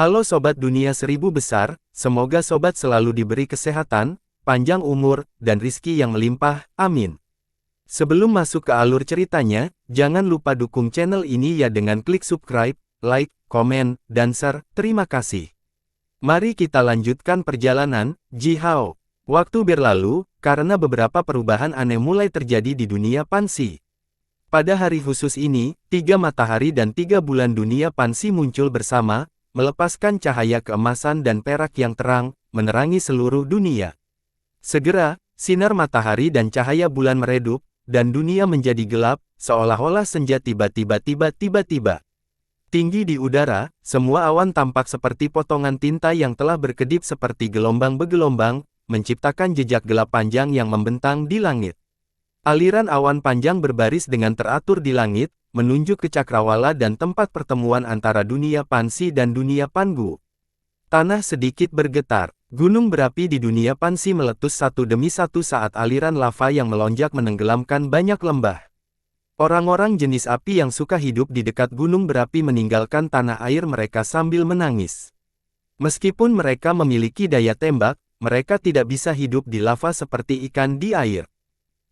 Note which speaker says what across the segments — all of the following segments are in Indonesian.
Speaker 1: Halo Sobat Dunia Seribu Besar, semoga Sobat selalu diberi kesehatan, panjang umur, dan rizki yang melimpah, amin. Sebelum masuk ke alur ceritanya, jangan lupa dukung channel ini ya dengan klik subscribe, like, komen, dan share, terima kasih. Mari kita lanjutkan perjalanan, Jihao. Waktu berlalu, karena beberapa perubahan aneh mulai terjadi di dunia Pansi. Pada hari khusus ini, 3 matahari dan 3 bulan dunia Pansi muncul bersama, melepaskan cahaya keemasan dan perak yang terang, menerangi seluruh dunia. Segera, sinar matahari dan cahaya bulan meredup, dan dunia menjadi gelap, seolah-olah senja tiba-tiba. Tinggi di udara, semua awan tampak seperti potongan tinta yang telah berkedip seperti gelombang bergelombang, menciptakan jejak gelap panjang yang membentang di langit. Aliran awan panjang berbaris dengan teratur di langit, menunjuk ke cakrawala dan tempat pertemuan antara dunia Pansi dan dunia Pangu. Tanah sedikit bergetar. Gunung berapi di dunia Pansi meletus satu demi satu saat aliran lava yang melonjak menenggelamkan banyak lembah. Orang-orang jenis api yang suka hidup di dekat gunung berapi meninggalkan tanah air mereka sambil menangis. Meskipun mereka memiliki daya tembak, mereka tidak bisa hidup di lava seperti ikan di air.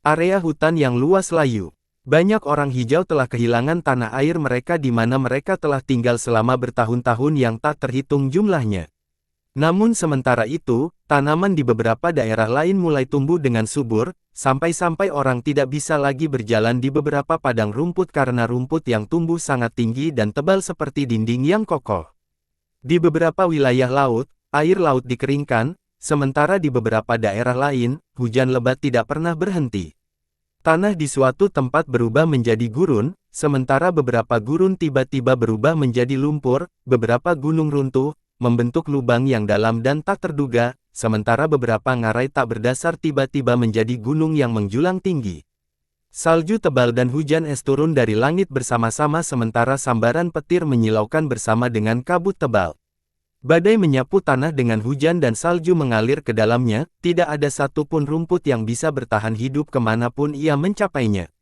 Speaker 1: Area hutan yang luas layu. Banyak orang hijau telah kehilangan tanah air mereka di mana mereka telah tinggal selama bertahun-tahun yang tak terhitung jumlahnya. Namun sementara itu, tanaman di beberapa daerah lain mulai tumbuh dengan subur, sampai-sampai orang tidak bisa lagi berjalan di beberapa padang rumput karena rumput yang tumbuh sangat tinggi dan tebal seperti dinding yang kokoh. Di beberapa wilayah laut, air laut dikeringkan, sementara di beberapa daerah lain, hujan lebat tidak pernah berhenti. Tanah di suatu tempat berubah menjadi gurun, sementara beberapa gurun tiba-tiba berubah menjadi lumpur, beberapa gunung runtuh, membentuk lubang yang dalam dan tak terduga, sementara beberapa ngarai tak berdasar tiba-tiba menjadi gunung yang menjulang tinggi. Salju tebal dan hujan es turun dari langit bersama-sama sementara sambaran petir menyilaukan bersama dengan kabut tebal. Badai menyapu tanah dengan hujan dan salju mengalir ke dalamnya, tidak ada satupun rumput yang bisa bertahan hidup kemanapun ia mencapainya.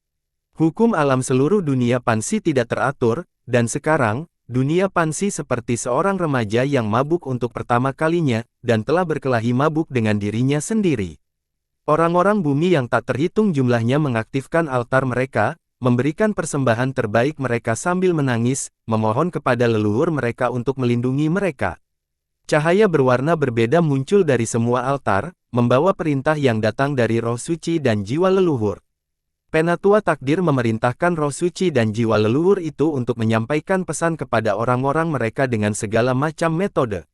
Speaker 1: Hukum alam seluruh dunia Pansi tidak teratur, dan sekarang, dunia Pansi seperti seorang remaja yang mabuk untuk pertama kalinya, dan telah berkelahi mabuk dengan dirinya sendiri. Orang-orang bumi yang tak terhitung jumlahnya mengaktifkan altar mereka, memberikan persembahan terbaik mereka sambil menangis, memohon kepada leluhur mereka untuk melindungi mereka. Cahaya berwarna berbeda muncul dari semua altar, membawa perintah yang datang dari roh suci dan jiwa leluhur. Penatua takdir memerintahkan roh suci dan jiwa leluhur itu untuk menyampaikan pesan kepada orang-orang mereka dengan segala macam metode.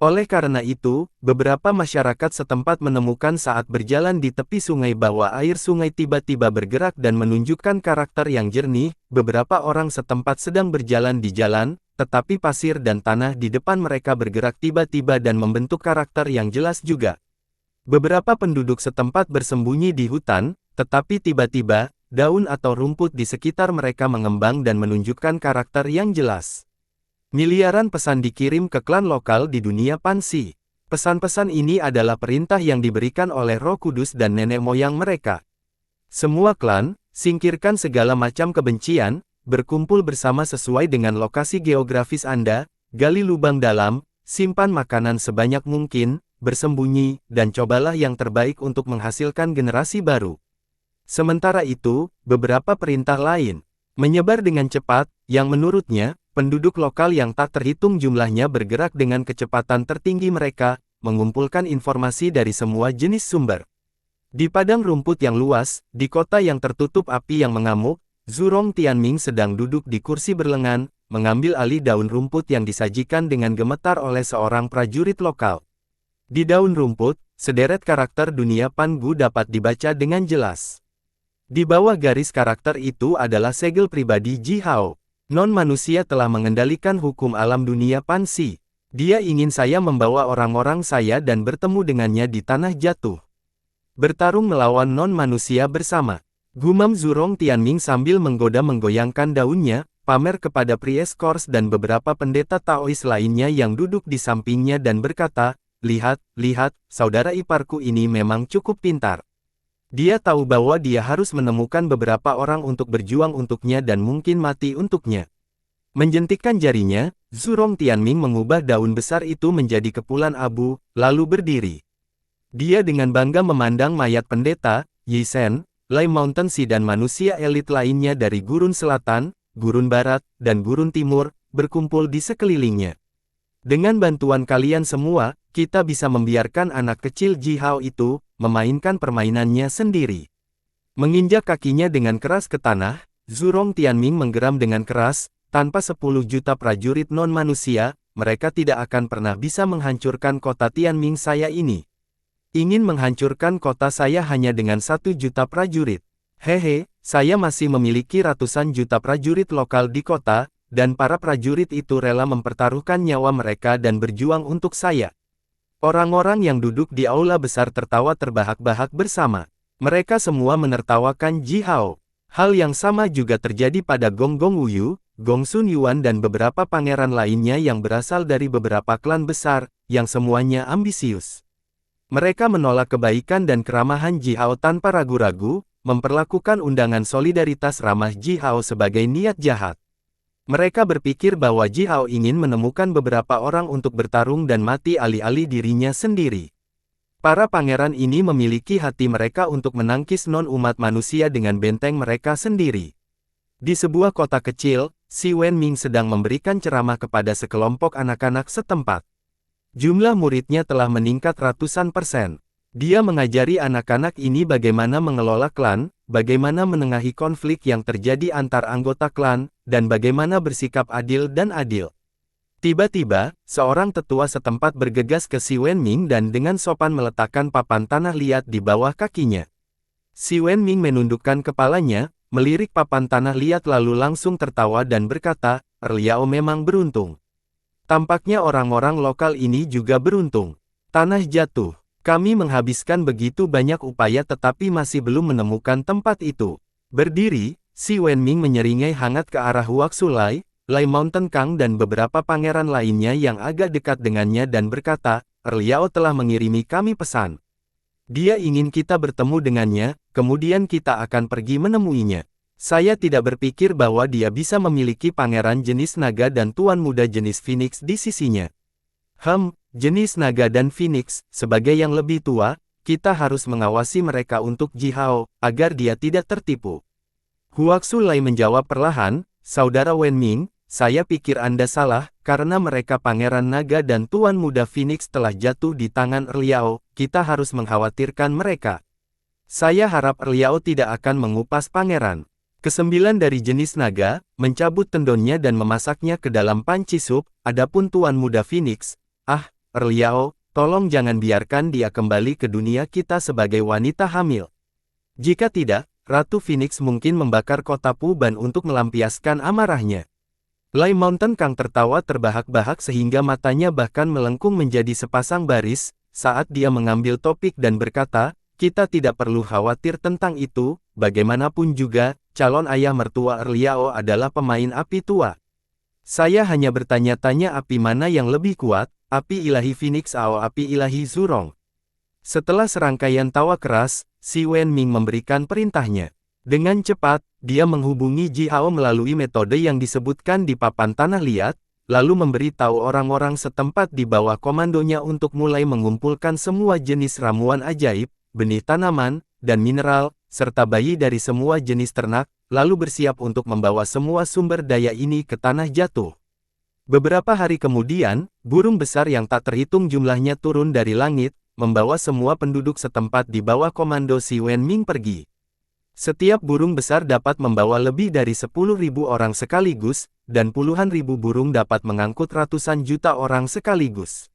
Speaker 1: Oleh karena itu, beberapa masyarakat setempat menemukan saat berjalan di tepi sungai bahwa air sungai tiba-tiba bergerak dan menunjukkan karakter yang jernih. Beberapa orang setempat sedang berjalan di jalan, tetapi pasir dan tanah di depan mereka bergerak tiba-tiba dan membentuk karakter yang jelas juga. Beberapa penduduk setempat bersembunyi di hutan, tetapi tiba-tiba, daun atau rumput di sekitar mereka mengembang dan menunjukkan karakter yang jelas. Miliaran pesan dikirim ke klan lokal di dunia Pansi. Pesan-pesan ini adalah perintah yang diberikan oleh Roh Kudus dan nenek moyang mereka. Semua klan, singkirkan segala macam kebencian, berkumpul bersama sesuai dengan lokasi geografis Anda, gali lubang dalam, simpan makanan sebanyak mungkin, bersembunyi, dan cobalah yang terbaik untuk menghasilkan generasi baru. Sementara itu, beberapa perintah lain menyebar dengan cepat, yang menurutnya, penduduk lokal yang tak terhitung jumlahnya bergerak dengan kecepatan tertinggi mereka, mengumpulkan informasi dari semua jenis sumber. Di padang rumput yang luas, di kota yang tertutup api yang mengamuk, Zhurong Tianming sedang duduk di kursi berlengan, mengambil alih daun rumput yang disajikan dengan gemetar oleh seorang prajurit lokal. Di daun rumput, sederet karakter dunia Pangu dapat dibaca dengan jelas. Di bawah garis karakter itu adalah segel pribadi Jihao. Non-manusia telah mengendalikan hukum alam dunia Pansi. Dia ingin saya membawa orang-orang saya dan bertemu dengannya di tanah jatuh. Bertarung melawan non-manusia bersama. Gumam Zhurong Tianming sambil menggoda-menggoyangkan daunnya, pamer kepada Priest Kors dan beberapa pendeta Taois lainnya yang duduk di sampingnya dan berkata, lihat, saudara iparku ini memang cukup pintar. Dia tahu bahwa dia harus menemukan beberapa orang untuk berjuang untuknya dan mungkin mati untuknya. Menjentikkan jarinya, Zurong Tianming mengubah daun besar itu menjadi kepulan abu, lalu berdiri. Dia dengan bangga memandang mayat pendeta, Yi Shen, Lai Mountain Si dan manusia elit lainnya dari Gurun Selatan, Gurun Barat, dan Gurun Timur, berkumpul di sekelilingnya. Dengan bantuan kalian semua, kita bisa membiarkan anak kecil Ji Hao itu, memainkan permainannya sendiri. Menginjak kakinya dengan keras ke tanah, Zurong Tianming menggeram dengan keras, tanpa 10 juta prajurit non-manusia, mereka tidak akan pernah bisa menghancurkan kota Tianming saya ini. Ingin menghancurkan kota saya hanya dengan 1 juta prajurit. Hehe, saya masih memiliki ratusan juta prajurit lokal di kota, dan para prajurit itu rela mempertaruhkan nyawa mereka dan berjuang untuk saya. Orang-orang yang duduk di aula besar tertawa terbahak-bahak bersama. Mereka semua menertawakan Ji Hao. Hal yang sama juga terjadi pada Gong Gong Wuyu, Gong Sun Yuan dan beberapa pangeran lainnya yang berasal dari beberapa klan besar, yang semuanya ambisius. Mereka menolak kebaikan dan keramahan Ji Hao tanpa ragu-ragu, memperlakukan undangan solidaritas ramah Ji Hao sebagai niat jahat. Mereka berpikir bahwa Ji Hao ingin menemukan beberapa orang untuk bertarung dan mati alih-alih dirinya sendiri. Para pangeran ini memiliki hati mereka untuk menangkis non-umat manusia dengan benteng mereka sendiri. Di sebuah kota kecil, Si Wenming sedang memberikan ceramah kepada sekelompok anak-anak setempat. Jumlah muridnya telah meningkat ratusan %. Dia mengajari anak-anak ini bagaimana mengelola klan, bagaimana menengahi konflik yang terjadi antar anggota klan, dan bagaimana bersikap adil dan adil. Tiba-tiba, seorang tetua setempat bergegas ke Si Wenming dan dengan sopan meletakkan papan tanah liat di bawah kakinya. Si Wenming menundukkan kepalanya, melirik papan tanah liat lalu langsung tertawa dan berkata, "Erliao memang beruntung. Tampaknya orang-orang lokal ini juga beruntung. Tanah jatuh. Kami menghabiskan begitu banyak upaya tetapi masih belum menemukan tempat itu." Berdiri, Si Wenming menyeringai hangat ke arah Huaxulai, Lai Mountain Kang dan beberapa pangeran lainnya yang agak dekat dengannya dan berkata, "Erliao telah mengirimi kami pesan. Dia ingin kita bertemu dengannya, kemudian kita akan pergi menemuinya. Saya tidak berpikir bahwa dia bisa memiliki pangeran jenis naga dan tuan muda jenis Phoenix di sisinya. Jenis naga dan Phoenix, sebagai yang lebih tua, kita harus mengawasi mereka untuk Ji Hao, agar dia tidak tertipu." Huaxulai menjawab perlahan, "Saudara Wenming, saya pikir Anda salah, karena mereka pangeran naga dan tuan muda Phoenix telah jatuh di tangan Erliao, kita harus mengkhawatirkan mereka. Saya harap Erliao tidak akan mengupas pangeran." Kesembilan dari jenis naga, mencabut tendonnya dan memasaknya ke dalam panci sup, adapun tuan muda Phoenix, Erliao, tolong jangan biarkan dia kembali ke dunia kita sebagai wanita hamil. Jika tidak, Ratu Phoenix mungkin membakar kota Puban untuk melampiaskan amarahnya. Lai Mountain Kang tertawa terbahak-bahak sehingga matanya bahkan melengkung menjadi sepasang baris, saat dia mengambil topik dan berkata, "Kita tidak perlu khawatir tentang itu, bagaimanapun juga, calon ayah mertua Erliao adalah pemain api tua. Saya hanya bertanya-tanya api mana yang lebih kuat, api ilahi Phoenix atau api ilahi Zurong." Setelah serangkaian tawa keras, Si Wenming memberikan perintahnya. Dengan cepat, dia menghubungi Ji Hao melalui metode yang disebutkan di papan tanah liat, lalu memberitahu orang-orang setempat di bawah komandonya untuk mulai mengumpulkan semua jenis ramuan ajaib, benih tanaman, dan mineral, serta bayi dari semua jenis ternak, lalu bersiap untuk membawa semua sumber daya ini ke tanah jatuh. Beberapa hari kemudian, burung besar yang tak terhitung jumlahnya turun dari langit, membawa semua penduduk setempat di bawah komando Si Wenming pergi. Setiap burung besar dapat membawa lebih dari 10.000 orang sekaligus, dan puluhan ribu burung dapat mengangkut ratusan juta orang sekaligus.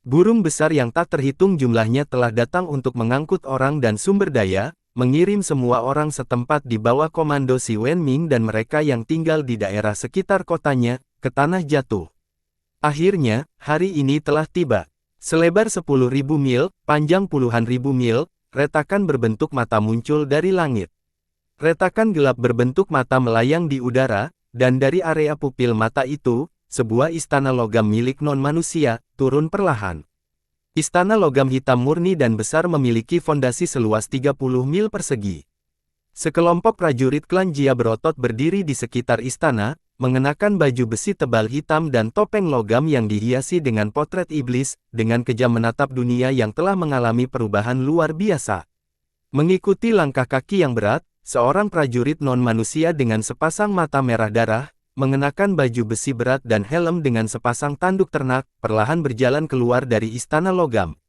Speaker 1: Burung besar yang tak terhitung jumlahnya telah datang untuk mengangkut orang dan sumber daya, mengirim semua orang setempat di bawah komando Si Wenming dan mereka yang tinggal di daerah sekitar kotanya, ke tanah jatuh. Akhirnya, hari ini telah tiba. Selebar 10.000 mil, panjang puluhan ribu mil, retakan berbentuk mata muncul dari langit. Retakan gelap berbentuk mata melayang di udara, dan dari area pupil mata itu, sebuah istana logam milik non-manusia, turun perlahan. Istana logam hitam murni dan besar memiliki fondasi seluas 30 mil persegi. Sekelompok prajurit klan Jia berotot berdiri di sekitar istana, mengenakan baju besi tebal hitam dan topeng logam yang dihiasi dengan potret iblis, dengan kejam menatap dunia yang telah mengalami perubahan luar biasa. Mengikuti langkah kaki yang berat, seorang prajurit non-manusia dengan sepasang mata merah darah, mengenakan baju besi berat dan helm dengan sepasang tanduk ternak, perlahan berjalan keluar dari istana logam.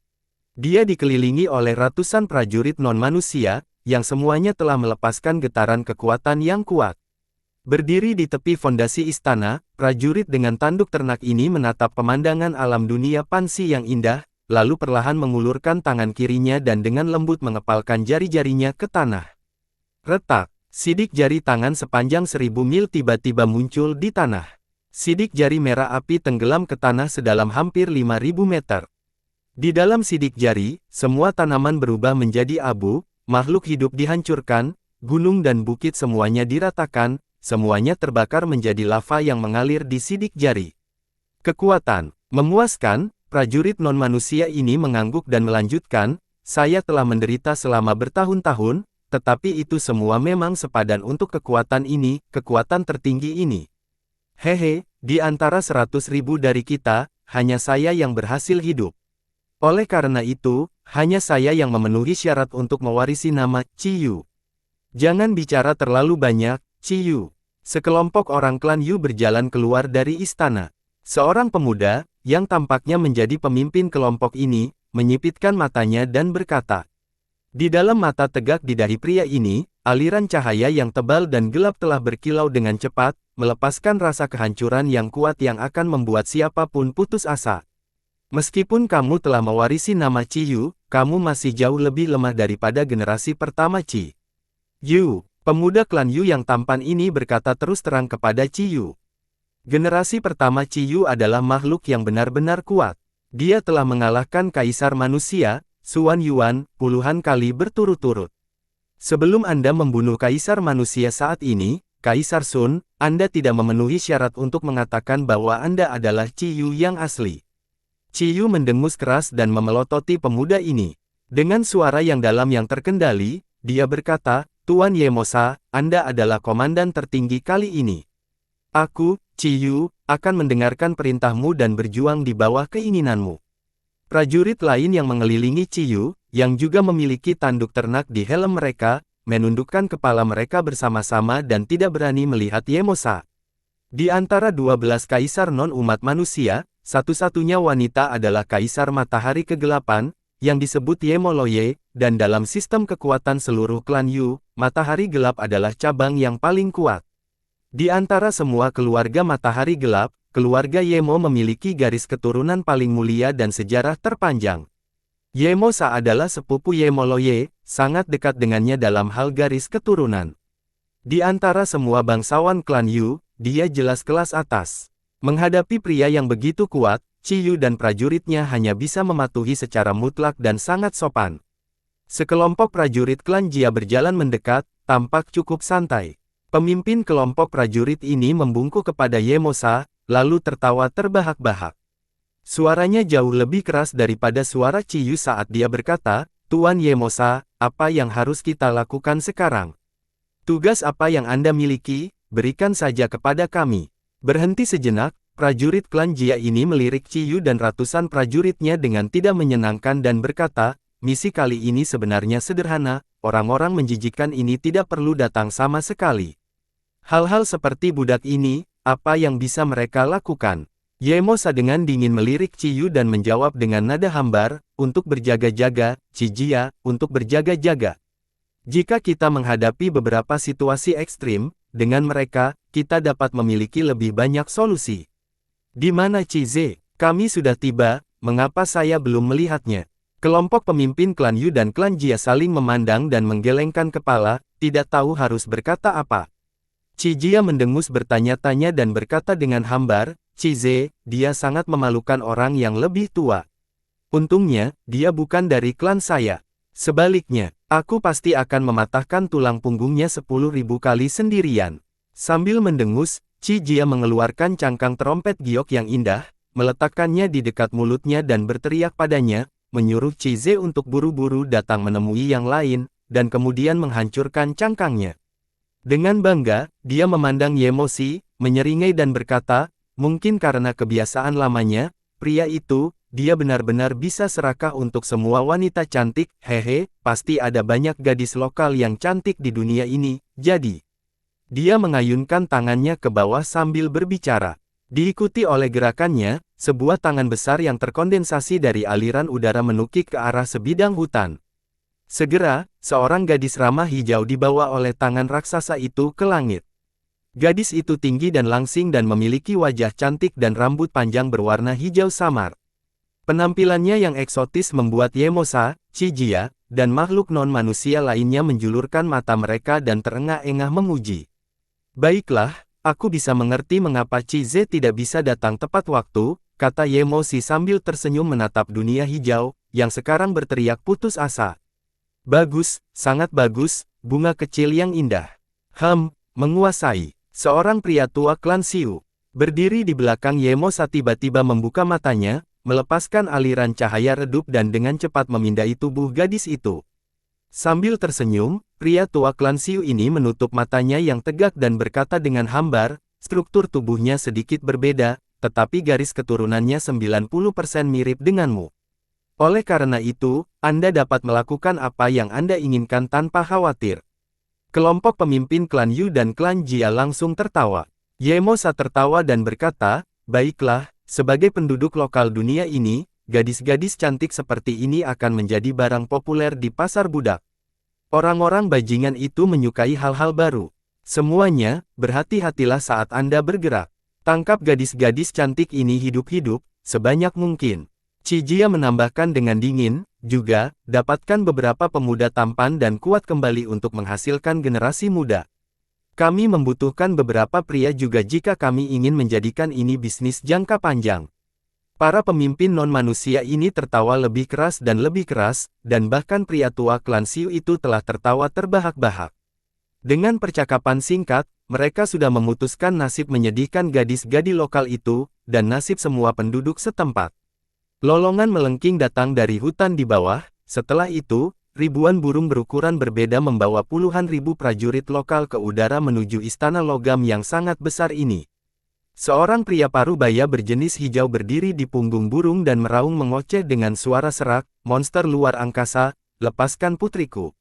Speaker 1: Dia dikelilingi oleh ratusan prajurit non-manusia, yang semuanya telah melepaskan getaran kekuatan yang kuat. Berdiri di tepi fondasi istana, prajurit dengan tanduk ternak ini menatap pemandangan alam dunia pansi yang indah, lalu perlahan mengulurkan tangan kirinya dan dengan lembut mengepalkan jari-jarinya ke tanah. Retak, sidik jari tangan sepanjang 1000 mil tiba-tiba muncul di tanah. Sidik jari merah api tenggelam ke tanah sedalam hampir 5000 meter. Di dalam sidik jari, semua tanaman berubah menjadi abu, makhluk hidup dihancurkan, gunung dan bukit semuanya diratakan, semuanya terbakar menjadi lava yang mengalir di sidik jari. Kekuatan, memuaskan, prajurit non-manusia ini mengangguk dan melanjutkan, saya telah menderita selama bertahun-tahun, tetapi itu semua memang sepadan untuk kekuatan ini, kekuatan tertinggi ini. Hehe, di antara 100.000 dari kita, hanya saya yang berhasil hidup. Oleh karena itu, hanya saya yang memenuhi syarat untuk mewarisi nama Ciyu. Jangan bicara terlalu banyak, Ciyu. Sekelompok orang klan Yu berjalan keluar dari istana. Seorang pemuda, yang tampaknya menjadi pemimpin kelompok ini, menyipitkan matanya dan berkata. Di dalam mata tegak di dahi pria ini, aliran cahaya yang tebal dan gelap telah berkilau dengan cepat, melepaskan rasa kehancuran yang kuat yang akan membuat siapapun putus asa. Meskipun kamu telah mewarisi nama Ciyu, kamu masih jauh lebih lemah daripada generasi pertama Ci. Yu. Pemuda klan Yu yang tampan ini berkata terus terang kepada Ciyu. Generasi pertama Ciyu adalah makhluk yang benar-benar kuat. Dia telah mengalahkan kaisar manusia, Xuan Yuan, puluhan kali berturut-turut. Sebelum Anda membunuh kaisar manusia saat ini, Kaisar Sun, Anda tidak memenuhi syarat untuk mengatakan bahwa Anda adalah Ciyu yang asli. Ciyu mendengus keras dan memelototi pemuda ini. Dengan suara yang dalam yang terkendali, dia berkata, Tuan Yemosa, Anda adalah komandan tertinggi kali ini. Aku, Ciyu, akan mendengarkan perintahmu dan berjuang di bawah keinginanmu. Prajurit lain yang mengelilingi Ciyu, yang juga memiliki tanduk ternak di helm mereka, menundukkan kepala mereka bersama-sama dan tidak berani melihat Yemosa. Di antara 12 kaisar non-umat manusia, satu-satunya wanita adalah Kaisar Matahari Kegelapan, yang disebut Yemoloye, dan dalam sistem kekuatan seluruh klan Yu, Matahari Gelap adalah cabang yang paling kuat. Di antara semua keluarga Matahari Gelap, keluarga Yemo memiliki garis keturunan paling mulia dan sejarah terpanjang. Yemosa adalah sepupu Yemoloye, sangat dekat dengannya dalam hal garis keturunan. Di antara semua bangsawan klan Yu, dia jelas kelas atas. Menghadapi pria yang begitu kuat, Ciyu dan prajuritnya hanya bisa mematuhi secara mutlak dan sangat sopan. Sekelompok prajurit klan Jia berjalan mendekat, tampak cukup santai. Pemimpin kelompok prajurit ini membungkuk kepada Yemosa, lalu tertawa terbahak-bahak. Suaranya jauh lebih keras daripada suara Ciyu saat dia berkata, Tuan Yemosa, apa yang harus kita lakukan sekarang? Tugas apa yang Anda miliki, berikan saja kepada kami. Berhenti sejenak, prajurit klan Jia ini melirik Ciyu dan ratusan prajuritnya dengan tidak menyenangkan dan berkata, misi kali ini sebenarnya sederhana, orang-orang menjijikkan ini tidak perlu datang sama sekali. Hal-hal seperti budak ini, apa yang bisa mereka lakukan? Yemosa dengan dingin melirik Ciyu dan menjawab dengan nada hambar, untuk berjaga-jaga, Cijia, untuk berjaga-jaga. Jika kita menghadapi beberapa situasi ekstrim, dengan mereka, kita dapat memiliki lebih banyak solusi. Di mana Cize? Kami sudah tiba, mengapa saya belum melihatnya? Kelompok pemimpin klan Yu dan klan Jia saling memandang dan menggelengkan kepala, tidak tahu harus berkata apa. Cijia mendengus bertanya-tanya dan berkata dengan hambar, Cize, dia sangat memalukan orang yang lebih tua. Untungnya, dia bukan dari klan saya. Sebaliknya, aku pasti akan mematahkan tulang punggungnya 10.000 kali sendirian. Sambil mendengus, Cijia mengeluarkan cangkang terompet giok yang indah, meletakkannya di dekat mulutnya dan berteriak padanya, menyuruh Cize untuk buru-buru datang menemui yang lain, dan kemudian menghancurkan cangkangnya. Dengan bangga, dia memandang Yemosi, menyeringai dan berkata, mungkin karena kebiasaan lamanya, pria itu, dia benar-benar bisa serakah untuk semua wanita cantik, hehe, pasti ada banyak gadis lokal yang cantik di dunia ini, jadi. Dia mengayunkan tangannya ke bawah sambil berbicara. Diikuti oleh gerakannya, sebuah tangan besar yang terkondensasi dari aliran udara menukik ke arah sebidang hutan. Segera, seorang gadis ramah hijau dibawa oleh tangan raksasa itu ke langit. Gadis itu tinggi dan langsing dan memiliki wajah cantik dan rambut panjang berwarna hijau samar. Penampilannya yang eksotis membuat Yemosa, Chijia, dan makhluk non-manusia lainnya menjulurkan mata mereka dan terengah-engah memuji. Baiklah, aku bisa mengerti mengapa Chize tidak bisa datang tepat waktu, kata Yemosi sambil tersenyum menatap dunia hijau, yang sekarang berteriak putus asa. Bagus, sangat bagus, bunga kecil yang indah. Menguasai. Seorang pria tua klan Xiu, berdiri di belakang Yemosa tiba-tiba membuka matanya, melepaskan aliran cahaya redup dan dengan cepat memindai tubuh gadis itu. Sambil tersenyum, pria tua klan Xiu ini menutup matanya yang tegak dan berkata dengan hambar, struktur tubuhnya sedikit berbeda, tetapi garis keturunannya 90% mirip denganmu. Oleh karena itu, Anda dapat melakukan apa yang Anda inginkan tanpa khawatir. Kelompok pemimpin klan Yu dan klan Jia langsung tertawa. Yemosa tertawa dan berkata, baiklah, sebagai penduduk lokal dunia ini, gadis-gadis cantik seperti ini akan menjadi barang populer di pasar budak. Orang-orang bajingan itu menyukai hal-hal baru. Semuanya, berhati-hatilah saat Anda bergerak. Tangkap gadis-gadis cantik ini hidup-hidup, sebanyak mungkin. Chijia menambahkan dengan dingin, juga, dapatkan beberapa pemuda tampan dan kuat kembali untuk menghasilkan generasi muda. Kami membutuhkan beberapa pria juga jika kami ingin menjadikan ini bisnis jangka panjang. Para pemimpin non-manusia ini tertawa lebih keras, dan bahkan pria tua klan Xiu itu telah tertawa terbahak-bahak. Dengan percakapan singkat, mereka sudah memutuskan nasib menyedihkan gadis-gadis lokal itu, dan nasib semua penduduk setempat. Lolongan melengking datang dari hutan di bawah, setelah itu, ribuan burung berukuran berbeda membawa puluhan ribu prajurit lokal ke udara menuju istana logam yang sangat besar ini. Seorang pria parubaya berjenis hijau berdiri di punggung burung dan meraung mengoceh dengan suara serak, monster luar angkasa, lepaskan putriku.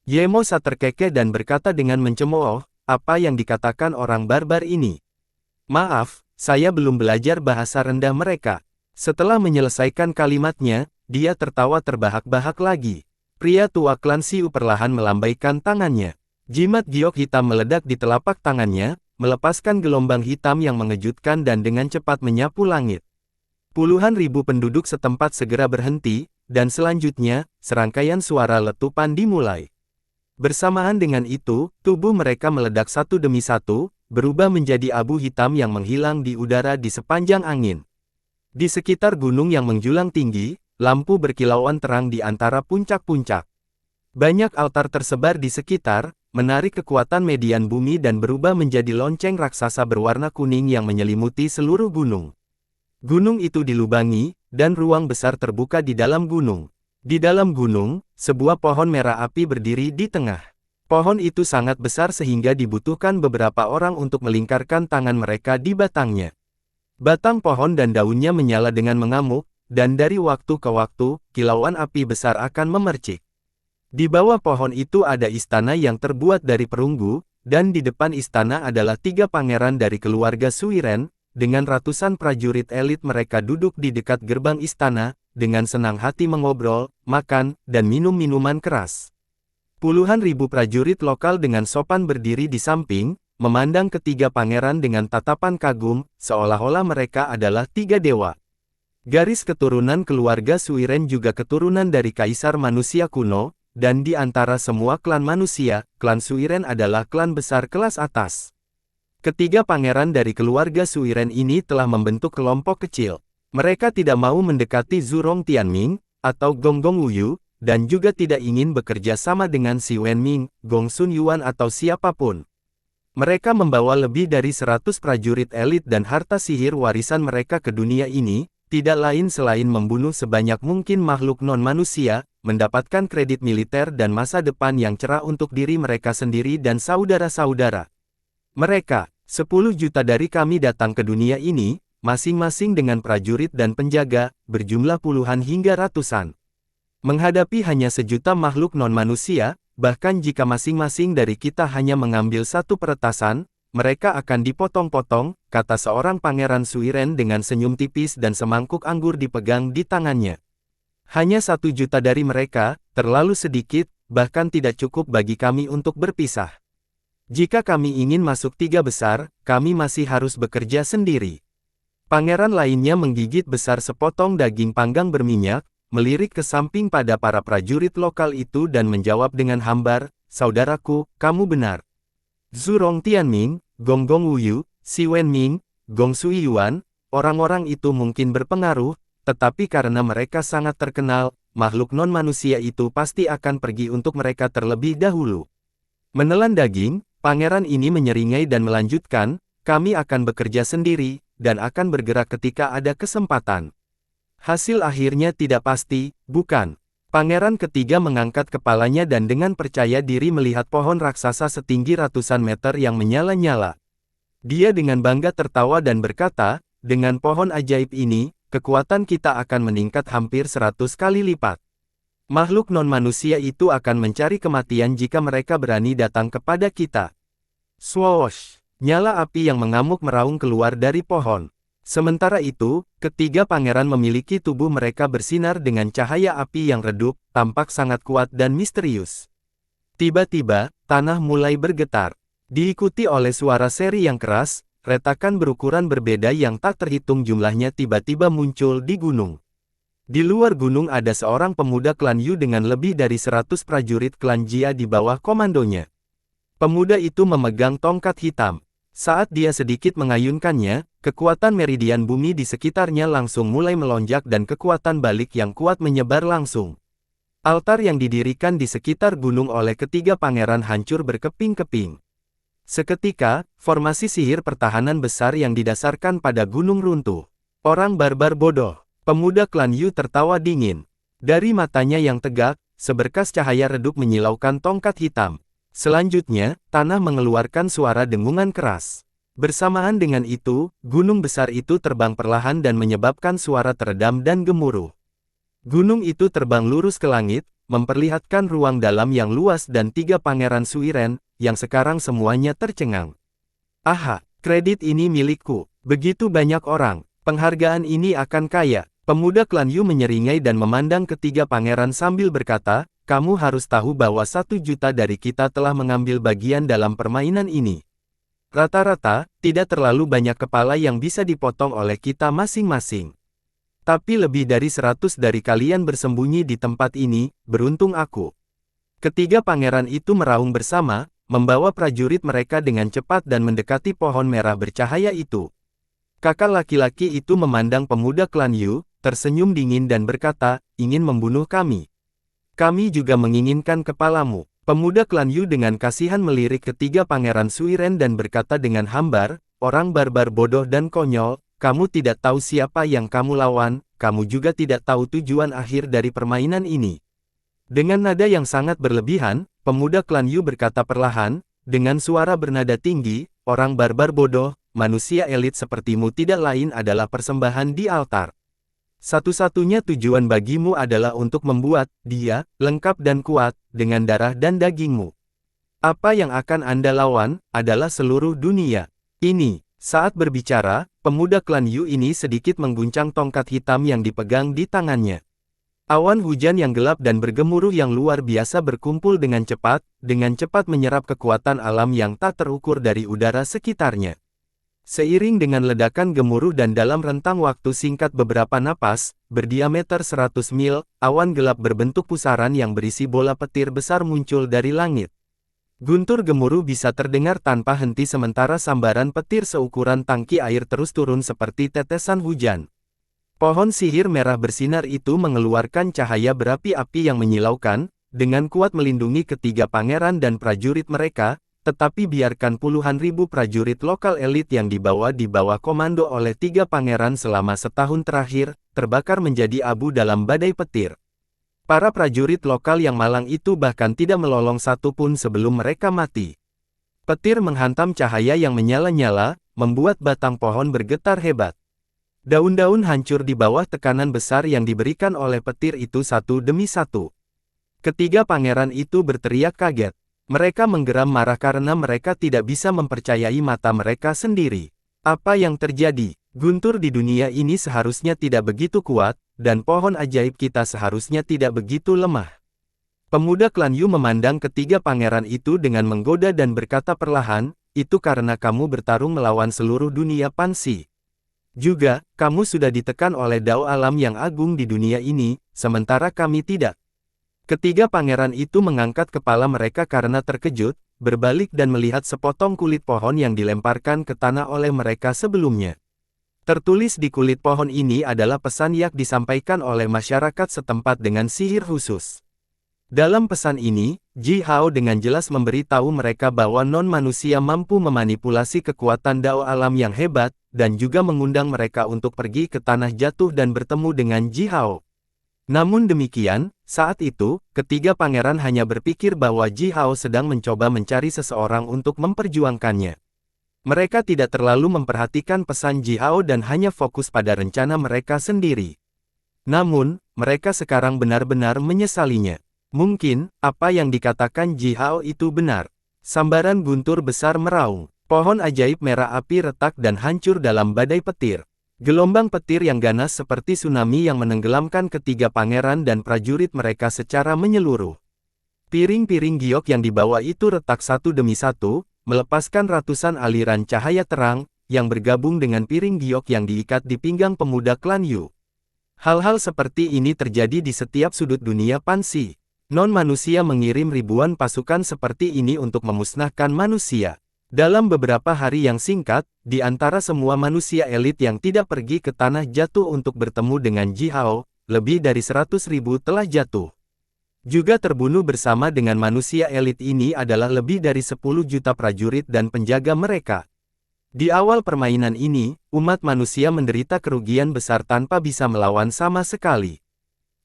Speaker 1: Yemosa terkekeh dan berkata dengan mencemooh, apa yang dikatakan orang barbar ini? Maaf, saya belum belajar bahasa rendah mereka. Setelah menyelesaikan kalimatnya, dia tertawa terbahak-bahak lagi. Pria tua klan Xiu perlahan melambaikan tangannya. Jimat giok hitam meledak di telapak tangannya, melepaskan gelombang hitam yang mengejutkan dan dengan cepat menyapu langit. Puluhan ribu penduduk setempat segera berhenti, dan selanjutnya, serangkaian suara letupan dimulai. Bersamaan dengan itu, tubuh mereka meledak satu demi satu, berubah menjadi abu hitam yang menghilang di udara di sepanjang angin. Di sekitar gunung yang menjulang tinggi, lampu berkilauan terang di antara puncak-puncak. Banyak altar tersebar di sekitar, menarik kekuatan median bumi dan berubah menjadi lonceng raksasa berwarna kuning yang menyelimuti seluruh gunung. Gunung itu dilubangi, dan ruang besar terbuka di dalam gunung. Di dalam gunung, sebuah pohon merah api berdiri di tengah. Pohon itu sangat besar sehingga dibutuhkan beberapa orang untuk melingkarkan tangan mereka di batangnya. Batang pohon dan daunnya menyala dengan mengamuk, dan dari waktu ke waktu, kilauan api besar akan memercik. Di bawah pohon itu ada istana yang terbuat dari perunggu, dan di depan istana adalah 3 pangeran dari keluarga Suiren, dengan ratusan prajurit elit mereka duduk di dekat gerbang istana, dengan senang hati mengobrol, makan, dan minum minuman keras. Puluhan ribu prajurit lokal dengan sopan berdiri di samping, memandang ketiga pangeran dengan tatapan kagum, seolah-olah mereka adalah 3 dewa. Garis keturunan keluarga Suiren juga keturunan dari kaisar manusia kuno, dan di antara semua klan manusia, klan Suiren adalah klan besar kelas atas. Ketiga pangeran dari keluarga Suiren ini telah membentuk kelompok kecil. Mereka tidak mau mendekati Zhurong Tianming, atau Gonggong Wuyu, dan juga tidak ingin bekerja sama dengan Si Wenming, Gong Sun Yuan atau siapapun. Mereka membawa lebih dari 100 prajurit elit dan harta sihir warisan mereka ke dunia ini, tidak lain selain membunuh sebanyak mungkin makhluk non-manusia, mendapatkan kredit militer dan masa depan yang cerah untuk diri mereka sendiri dan saudara-saudara. Mereka, 10 juta dari kami datang ke dunia ini, masing-masing dengan prajurit dan penjaga, berjumlah puluhan hingga ratusan. Menghadapi hanya 1 juta makhluk non-manusia, bahkan jika masing-masing dari kita hanya mengambil satu peretasan, mereka akan dipotong-potong, kata seorang pangeran Suiren dengan senyum tipis dan semangkuk anggur dipegang di tangannya. Hanya 1 juta dari mereka, terlalu sedikit, bahkan tidak cukup bagi kami untuk berpisah. Jika kami ingin masuk 3 besar, kami masih harus bekerja sendiri. Pangeran lainnya menggigit besar sepotong daging panggang berminyak, melirik ke samping pada para prajurit lokal itu dan menjawab dengan hambar, "Saudaraku, kamu benar. Zhurong Tianming, Gonggong Wuyu, Si Wenming, Gong Sui Yuan, orang-orang itu mungkin berpengaruh, tetapi karena mereka sangat terkenal, makhluk non-manusia itu pasti akan pergi untuk mereka terlebih dahulu." Menelan daging, pangeran ini menyeringai dan melanjutkan, "Kami akan bekerja sendiri, dan akan bergerak ketika ada kesempatan." Hasil akhirnya tidak pasti, bukan? Pangeran ketiga mengangkat kepalanya dan dengan percaya diri melihat pohon raksasa setinggi ratusan meter yang menyala-nyala. Dia dengan bangga tertawa dan berkata, "Dengan pohon ajaib ini, kekuatan kita akan meningkat hampir 100 kali lipat. Makhluk non-manusia itu akan mencari kematian jika mereka berani datang kepada kita." Swoosh! Nyala api yang mengamuk meraung keluar dari pohon. Sementara itu, ketiga pangeran memiliki tubuh mereka bersinar dengan cahaya api yang redup, tampak sangat kuat dan misterius. Tiba-tiba, tanah mulai bergetar. Diikuti oleh suara seri yang keras, retakan berukuran berbeda yang tak terhitung jumlahnya tiba-tiba muncul di gunung. Di luar gunung ada seorang pemuda klan Yu dengan lebih dari 100 prajurit klan Jia di bawah komandonya. Pemuda itu memegang tongkat hitam. Saat dia sedikit mengayunkannya, kekuatan meridian bumi di sekitarnya langsung mulai melonjak dan kekuatan balik yang kuat menyebar langsung. Altar yang didirikan di sekitar gunung oleh ketiga pangeran hancur berkeping-keping. Seketika, formasi sihir pertahanan besar yang didasarkan pada gunung runtuh. Orang barbar bodoh. Pemuda klan Yu tertawa dingin. Dari matanya yang tegak, seberkas cahaya redup menyilaukan tongkat hitam. Selanjutnya, tanah mengeluarkan suara dengungan keras. Bersamaan dengan itu, gunung besar itu terbang perlahan dan menyebabkan suara teredam dan gemuruh. Gunung itu terbang lurus ke langit, memperlihatkan ruang dalam yang luas dan 3 pangeran Suiren, yang sekarang semuanya tercengang. "Aha, kredit ini milikku. Begitu banyak orang. Penghargaan ini akan kaya." Pemuda klan Yu menyeringai dan memandang ketiga pangeran sambil berkata, "Kamu harus tahu bahwa 1 juta dari kita telah mengambil bagian dalam permainan ini. Rata-rata, tidak terlalu banyak kepala yang bisa dipotong oleh kita masing-masing. Tapi lebih dari 100 dari kalian bersembunyi di tempat ini, beruntung aku." Ketiga pangeran itu meraung bersama, membawa prajurit mereka dengan cepat dan mendekati pohon merah bercahaya itu. Kakak laki-laki itu memandang pemuda klan Yu, tersenyum dingin dan berkata, "Ingin membunuh kami? Kami juga menginginkan kepalamu." Pemuda klan Yu dengan kasihan melirik ketiga pangeran Suiren dan berkata dengan hambar, "Orang barbar bodoh dan konyol, kamu tidak tahu siapa yang kamu lawan, kamu juga tidak tahu tujuan akhir dari permainan ini." Dengan nada yang sangat berlebihan, pemuda klan Yu berkata perlahan, dengan suara bernada tinggi, "Orang barbar bodoh, manusia elit sepertimu tidak lain adalah persembahan di altar. Satu-satunya tujuan bagimu adalah untuk membuat dia lengkap dan kuat dengan darah dan dagingmu. Apa yang akan Anda lawan adalah seluruh dunia ini." Saat berbicara, pemuda klan Yu ini sedikit mengguncang tongkat hitam yang dipegang di tangannya. Awan hujan yang gelap dan bergemuruh yang luar biasa berkumpul dengan cepat menyerap kekuatan alam yang tak terukur dari udara sekitarnya. Seiring dengan ledakan gemuruh dan dalam rentang waktu singkat beberapa napas, berdiameter 100 mil, awan gelap berbentuk pusaran yang berisi bola petir besar muncul dari langit. Guntur gemuruh bisa terdengar tanpa henti sementara sambaran petir seukuran tangki air terus turun seperti tetesan hujan. Pohon sihir merah bersinar itu mengeluarkan cahaya berapi-api yang menyilaukan, dengan kuat melindungi ketiga pangeran dan prajurit mereka, tetapi biarkan puluhan ribu prajurit lokal elit yang dibawa di bawah komando oleh 3 pangeran selama setahun terakhir, terbakar menjadi abu dalam badai petir. Para prajurit lokal yang malang itu bahkan tidak melolong satupun sebelum mereka mati. Petir menghantam cahaya yang menyala-nyala, membuat batang pohon bergetar hebat. Daun-daun hancur di bawah tekanan besar yang diberikan oleh petir itu satu demi satu. Ketiga pangeran itu berteriak kaget. Mereka menggeram marah karena mereka tidak bisa mempercayai mata mereka sendiri. Apa yang terjadi? Guntur di dunia ini seharusnya tidak begitu kuat, dan pohon ajaib kita seharusnya tidak begitu lemah. Pemuda klan Yu memandang ketiga pangeran itu dengan menggoda dan berkata perlahan, itu karena kamu bertarung melawan seluruh dunia Pansi. Juga, kamu sudah ditekan oleh dao alam yang agung di dunia ini, sementara kami tidak. Ketiga pangeran itu mengangkat kepala mereka karena terkejut, berbalik dan melihat sepotong kulit pohon yang dilemparkan ke tanah oleh mereka sebelumnya. Tertulis di kulit pohon ini adalah pesan yang disampaikan oleh masyarakat setempat dengan sihir khusus. Dalam pesan ini, Ji Hao dengan jelas memberitahu mereka bahwa non-manusia mampu memanipulasi kekuatan dao alam yang hebat, dan juga mengundang mereka untuk pergi ke tanah jatuh dan bertemu dengan Ji Hao. Namun demikian, saat itu, ketiga pangeran hanya berpikir bahwa Ji Hao sedang mencoba mencari seseorang untuk memperjuangkannya. Mereka tidak terlalu memperhatikan pesan Ji Hao dan hanya fokus pada rencana mereka sendiri. Namun, mereka sekarang benar-benar menyesalinya. Mungkin, apa yang dikatakan Ji Hao itu benar. Sambaran guntur besar meraung. Pohon ajaib merah api retak dan hancur dalam badai petir. Gelombang petir yang ganas seperti tsunami yang menenggelamkan ketiga pangeran dan prajurit mereka secara menyeluruh. Piring-piring giok yang dibawa itu retak satu demi satu, melepaskan ratusan aliran cahaya terang, yang bergabung dengan piring giok yang diikat di pinggang pemuda klan Yu. Hal-hal seperti ini terjadi di setiap sudut dunia Pansi. Non-manusia mengirim ribuan pasukan seperti ini untuk memusnahkan manusia. Dalam beberapa hari yang singkat, di antara semua manusia elit yang tidak pergi ke tanah jatuh untuk bertemu dengan Ji Hao, lebih dari 100.000 telah jatuh. Juga terbunuh bersama dengan manusia elit ini adalah lebih dari 10 juta prajurit dan penjaga mereka. Di awal permainan ini, umat manusia menderita kerugian besar tanpa bisa melawan sama sekali.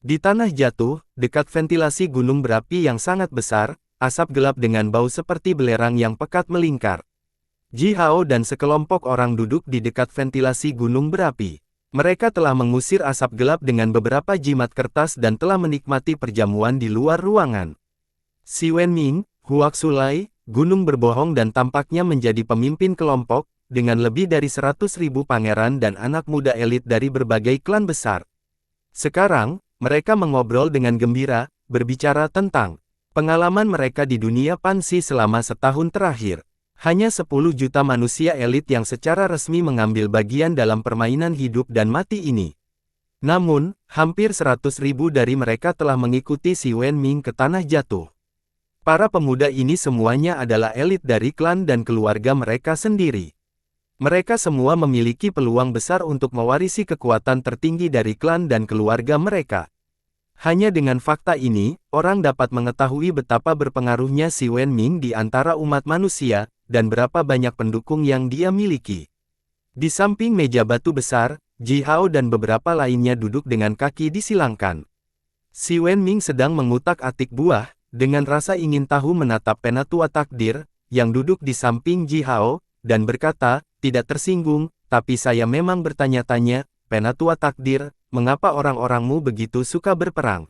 Speaker 1: Di tanah jatuh, dekat ventilasi gunung berapi yang sangat besar, asap gelap dengan bau seperti belerang yang pekat melingkar. Ji Hao dan sekelompok orang duduk di dekat ventilasi gunung berapi. Mereka telah mengusir asap gelap dengan beberapa jimat kertas dan telah menikmati perjamuan di luar ruangan. Si Wenming, Huak Sulai, gunung berbohong dan tampaknya menjadi pemimpin kelompok, dengan lebih dari 100.000 pangeran dan anak muda elit dari berbagai klan besar. Sekarang, mereka mengobrol dengan gembira, berbicara tentang pengalaman mereka di dunia Pansi selama setahun terakhir. Hanya 10 juta manusia elit yang secara resmi mengambil bagian dalam permainan hidup dan mati ini. Namun, hampir 100.000 dari mereka telah mengikuti si Wenming ke tanah jatuh. Para pemuda ini semuanya adalah elit dari klan dan keluarga mereka sendiri. Mereka semua memiliki peluang besar untuk mewarisi kekuatan tertinggi dari klan dan keluarga mereka. Hanya dengan fakta ini, orang dapat mengetahui betapa berpengaruhnya si Wenming di antara umat manusia, dan berapa banyak pendukung yang dia miliki. Di samping meja batu besar, Ji Hao dan beberapa lainnya duduk dengan kaki disilangkan. Si Wenming sedang mengutak-atik buah, dengan rasa ingin tahu menatap Penatua Takdir, yang duduk di samping Ji Hao, dan berkata, tidak tersinggung, tapi saya memang bertanya-tanya, Penatua Takdir, mengapa orang-orangmu begitu suka berperang?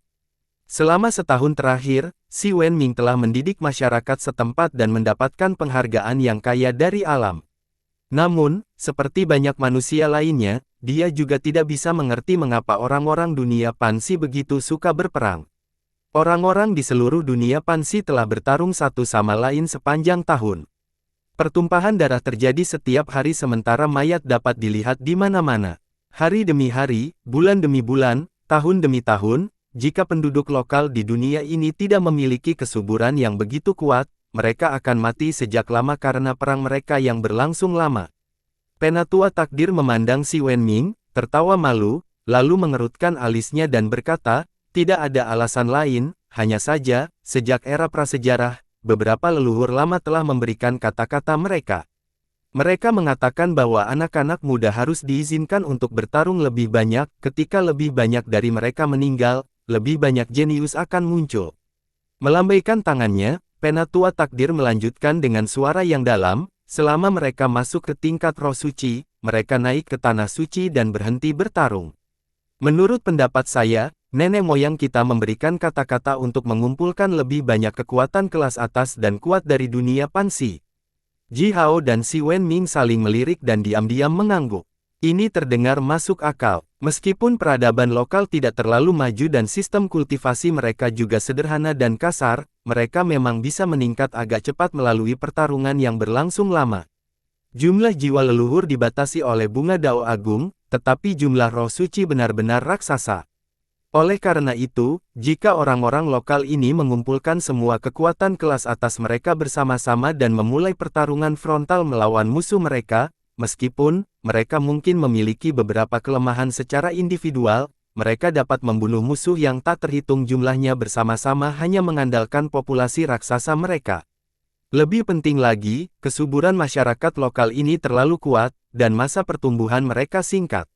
Speaker 1: Selama setahun terakhir, si Wenming telah mendidik masyarakat setempat dan mendapatkan penghargaan yang kaya dari alam. Namun, seperti banyak manusia lainnya, dia juga tidak bisa mengerti mengapa orang-orang dunia Pansi begitu suka berperang. Orang-orang di seluruh dunia Pansi telah bertarung satu sama lain sepanjang tahun. Pertumpahan darah terjadi setiap hari sementara mayat dapat dilihat di mana-mana. Hari demi hari, bulan demi bulan, tahun demi tahun, jika penduduk lokal di dunia ini tidak memiliki kesuburan yang begitu kuat, mereka akan mati sejak lama karena perang mereka yang berlangsung lama. Penatua Takdir memandang si Wenming, tertawa malu, lalu mengerutkan alisnya dan berkata, tidak ada alasan lain, hanya saja, sejak era prasejarah, beberapa leluhur lama telah memberikan kata-kata mereka. Mereka mengatakan bahwa anak-anak muda harus diizinkan untuk bertarung lebih banyak, ketika lebih banyak dari mereka meninggal, lebih banyak jenius akan muncul. Melambaikan tangannya, Penatua Takdir melanjutkan dengan suara yang dalam, selama mereka masuk ke tingkat roh suci, mereka naik ke tanah suci dan berhenti bertarung. Menurut pendapat saya, nenek moyang kita memberikan kata-kata untuk mengumpulkan lebih banyak kekuatan kelas atas dan kuat dari dunia Pansi. Ji Hao dan Si Wenming saling melirik dan diam-diam mengangguk. Ini terdengar masuk akal. Meskipun peradaban lokal tidak terlalu maju dan sistem kultivasi mereka juga sederhana dan kasar, mereka memang bisa meningkat agak cepat melalui pertarungan yang berlangsung lama. Jumlah jiwa leluhur dibatasi oleh bunga Dao Agung, tetapi jumlah roh suci benar-benar raksasa. Oleh karena itu, jika orang-orang lokal ini mengumpulkan semua kekuatan kelas atas mereka bersama-sama dan memulai pertarungan frontal melawan musuh mereka, meskipun mereka mungkin memiliki beberapa kelemahan secara individual, mereka dapat membunuh musuh yang tak terhitung jumlahnya bersama-sama hanya mengandalkan populasi raksasa mereka. Lebih penting lagi, kesuburan masyarakat lokal ini terlalu kuat, dan masa pertumbuhan mereka singkat.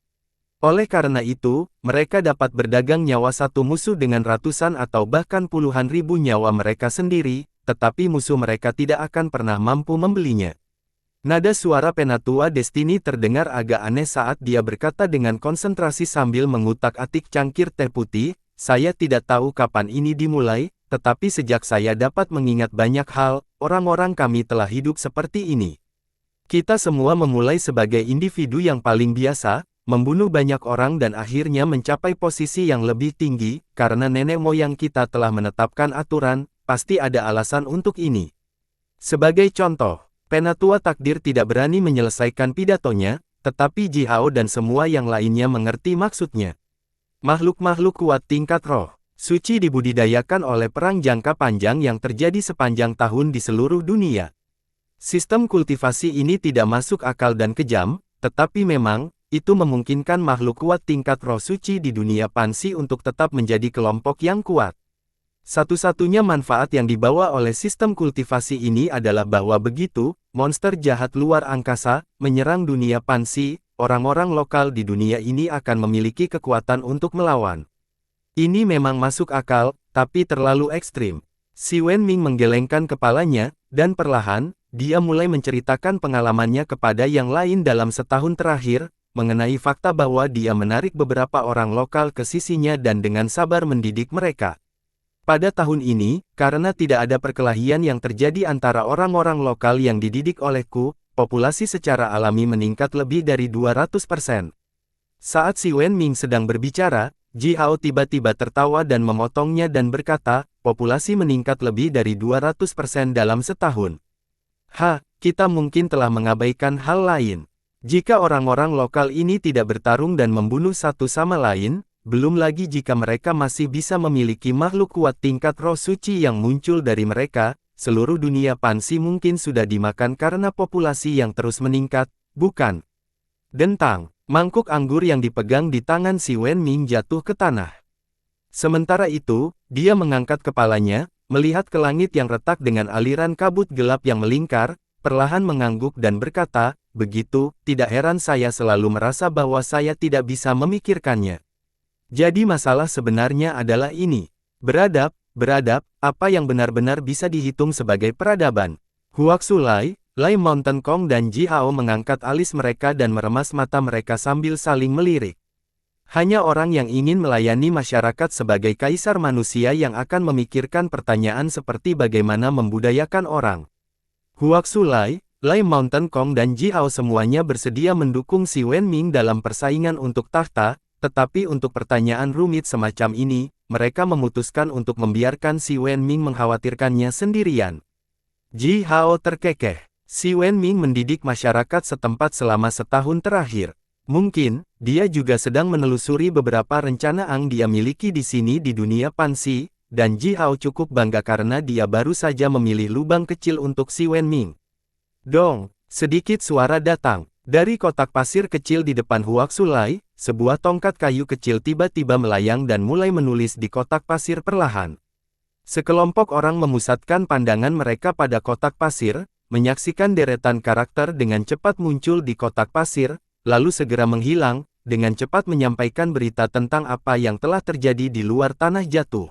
Speaker 1: Oleh karena itu, mereka dapat berdagang nyawa satu musuh dengan ratusan atau bahkan puluhan ribu nyawa mereka sendiri, tetapi musuh mereka tidak akan pernah mampu membelinya. Nada suara Penatua Destiny terdengar agak aneh saat dia berkata dengan konsentrasi sambil mengutak-atik cangkir teh putih, saya tidak tahu kapan ini dimulai, tetapi sejak saya dapat mengingat banyak hal, orang-orang kami telah hidup seperti ini. Kita semua memulai sebagai individu yang paling biasa, membunuh banyak orang dan akhirnya mencapai posisi yang lebih tinggi, karena nenek moyang kita telah menetapkan aturan, pasti ada alasan untuk ini. Sebagai contoh, Penatua Takdir tidak berani menyelesaikan pidatonya, tetapi Ji Hao dan semua yang lainnya mengerti maksudnya. Makhluk-makhluk kuat tingkat roh suci dibudidayakan oleh perang jangka panjang yang terjadi sepanjang tahun di seluruh dunia. Sistem kultivasi ini tidak masuk akal dan kejam, tetapi memang, itu memungkinkan makhluk kuat tingkat roh suci di dunia Pansi untuk tetap menjadi kelompok yang kuat. Satu-satunya manfaat yang dibawa oleh sistem kultivasi ini adalah bahwa begitu monster jahat luar angkasa menyerang dunia Pansi, orang-orang lokal di dunia ini akan memiliki kekuatan untuk melawan. Ini memang masuk akal, tapi terlalu ekstrim. Si Wenming menggelengkan kepalanya, dan perlahan, dia mulai menceritakan pengalamannya kepada yang lain dalam setahun terakhir, mengenai fakta bahwa dia menarik beberapa orang lokal ke sisinya dan dengan sabar mendidik mereka. Pada tahun ini, karena tidak ada perkelahian yang terjadi antara orang-orang lokal yang dididik olehku, populasi secara alami meningkat lebih dari 200%. Saat Si Wenming sedang berbicara, Ji Hao tiba-tiba tertawa dan memotongnya dan berkata, populasi meningkat lebih dari 200% dalam setahun. Kita mungkin telah mengabaikan hal lain. Jika orang-orang lokal ini tidak bertarung dan membunuh satu sama lain, belum lagi jika mereka masih bisa memiliki makhluk kuat tingkat roh suci yang muncul dari mereka, seluruh dunia Pansi mungkin sudah dimakan karena populasi yang terus meningkat, bukan? Dentang, mangkuk anggur yang dipegang di tangan Si Wenming jatuh ke tanah. Sementara itu, dia mengangkat kepalanya, melihat ke langit yang retak dengan aliran kabut gelap yang melingkar, perlahan mengangguk dan berkata, begitu, tidak heran saya selalu merasa bahwa saya tidak bisa memikirkannya. Jadi masalah sebenarnya adalah ini. Beradab, apa yang benar-benar bisa dihitung sebagai peradaban? Huaxu Lai, Lai Mountain Kong dan Ji Hao mengangkat alis mereka dan meremas mata mereka sambil saling melirik. Hanya orang yang ingin melayani masyarakat sebagai kaisar manusia yang akan memikirkan pertanyaan seperti bagaimana membudayakan orang. Huaxu Lai, Lai Mountain Kong dan Ji Hao semuanya bersedia mendukung Si Wenming dalam persaingan untuk tahta, tetapi untuk pertanyaan rumit semacam ini, mereka memutuskan untuk membiarkan Si Wenming mengkhawatirkannya sendirian. Ji Hao terkekeh. Si Wenming mendidik masyarakat setempat selama setahun terakhir. Mungkin, dia juga sedang menelusuri beberapa rencana yang dia miliki di sini di dunia Pansi, dan Ji Hao cukup bangga karena dia baru saja memilih lubang kecil untuk Si Wenming. Dong, sedikit suara datang. Dari kotak pasir kecil di depan Huaxu Lai, sebuah tongkat kayu kecil tiba-tiba melayang dan mulai menulis di kotak pasir perlahan. Sekelompok orang memusatkan pandangan mereka pada kotak pasir, menyaksikan deretan karakter dengan cepat muncul di kotak pasir, lalu segera menghilang, dengan cepat menyampaikan berita tentang apa yang telah terjadi di luar tanah jatuh.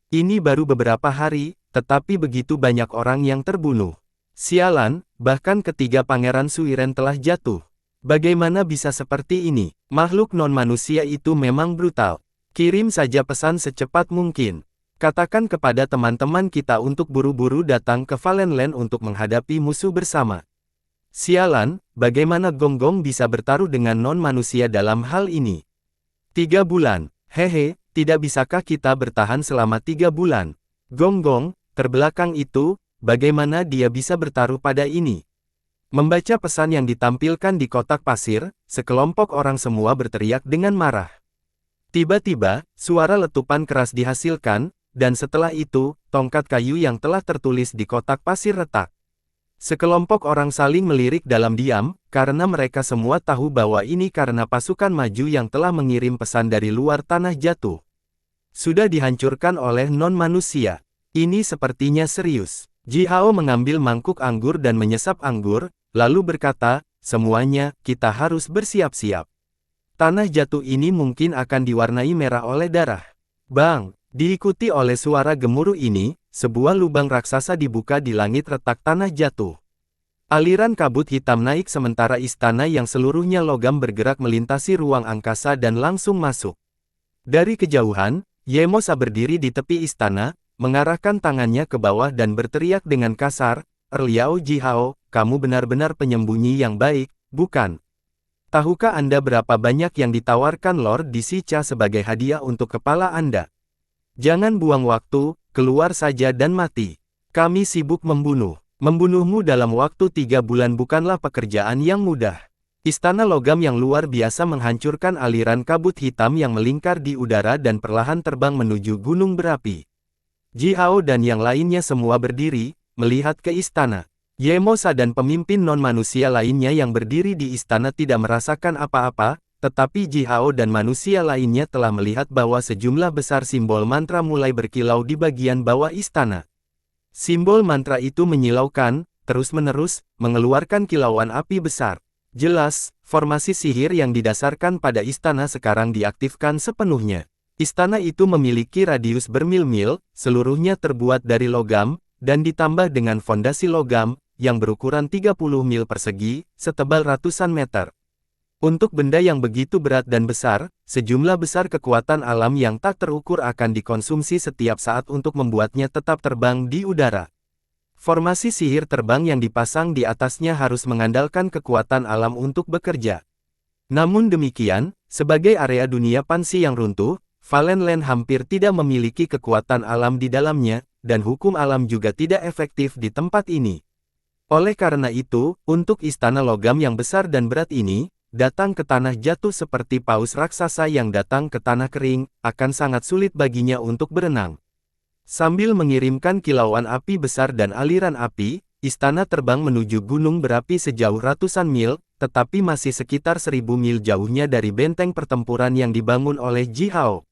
Speaker 1: Ini baru beberapa hari, tetapi begitu banyak orang yang terbunuh. Sialan, bahkan ketiga Pangeran Suiren telah jatuh. Bagaimana bisa seperti ini? Makhluk non-manusia itu memang brutal. Kirim saja pesan secepat mungkin. Katakan kepada teman-teman kita untuk buru-buru datang ke Valenland untuk menghadapi musuh bersama. Sialan, bagaimana Gonggong bisa bertaruh dengan non-manusia dalam hal ini? 3 bulan. Hehe, tidak bisakah kita bertahan selama 3 bulan? Gonggong, terbelakang itu, bagaimana dia bisa bertaruh pada ini? Membaca pesan yang ditampilkan di kotak pasir, sekelompok orang semua berteriak dengan marah. Tiba-tiba, suara letupan keras dihasilkan, dan setelah itu, tongkat kayu yang telah tertulis di kotak pasir retak. Sekelompok orang saling melirik dalam diam, karena mereka semua tahu bahwa ini karena pasukan maju yang telah mengirim pesan dari luar tanah jatuh. Sudah dihancurkan oleh non-manusia. Ini sepertinya serius. Ji Hao mengambil mangkuk anggur dan menyesap anggur, lalu berkata, semuanya, kita harus bersiap-siap. Tanah jatuh ini mungkin akan diwarnai merah oleh darah. Bang! Diikuti oleh suara gemuruh ini, sebuah lubang raksasa dibuka di langit retak tanah jatuh. Aliran kabut hitam naik sementara istana yang seluruhnya logam bergerak melintasi ruang angkasa dan langsung masuk. Dari kejauhan, Yemosa berdiri di tepi istana, mengarahkan tangannya ke bawah dan berteriak dengan kasar, "Liao Ji Hao, kamu benar-benar penyembunyi yang baik, bukan? Tahukah Anda berapa banyak yang ditawarkan Lord Disicha sebagai hadiah untuk kepala Anda? Jangan buang waktu, keluar saja dan mati. Kami sibuk membunuh. Membunuhmu dalam waktu 3 bulan bukanlah pekerjaan yang mudah." Istana logam yang luar biasa menghancurkan aliran kabut hitam yang melingkar di udara dan perlahan terbang menuju gunung berapi. Ji Hao dan yang lainnya semua berdiri, melihat ke istana. Yemosa dan pemimpin non-manusia lainnya yang berdiri di istana tidak merasakan apa-apa, tetapi Ji Hao dan manusia lainnya telah melihat bahwa sejumlah besar simbol mantra mulai berkilau di bagian bawah istana. Simbol mantra itu menyilaukan, terus-menerus, mengeluarkan kilauan api besar. Jelas, formasi sihir yang didasarkan pada istana sekarang diaktifkan sepenuhnya. Istana itu memiliki radius bermil-mil, seluruhnya terbuat dari logam, dan ditambah dengan fondasi logam, yang berukuran 30 mil persegi, setebal ratusan meter. Untuk benda yang begitu berat dan besar, sejumlah besar kekuatan alam yang tak terukur akan dikonsumsi setiap saat untuk membuatnya tetap terbang di udara. Formasi sihir terbang yang dipasang di atasnya harus mengandalkan kekuatan alam untuk bekerja. Namun demikian, sebagai area dunia pansi yang runtuh, Valenland hampir tidak memiliki kekuatan alam di dalamnya, dan hukum alam juga tidak efektif di tempat ini. Oleh karena itu, untuk istana logam yang besar dan berat ini, datang ke tanah jatuh seperti paus raksasa yang datang ke tanah kering, akan sangat sulit baginya untuk berenang. Sambil mengirimkan kilauan api besar dan aliran api, istana terbang menuju gunung berapi sejauh ratusan mil, tetapi masih sekitar 1000 mil jauhnya dari benteng pertempuran yang dibangun oleh Ji Hao.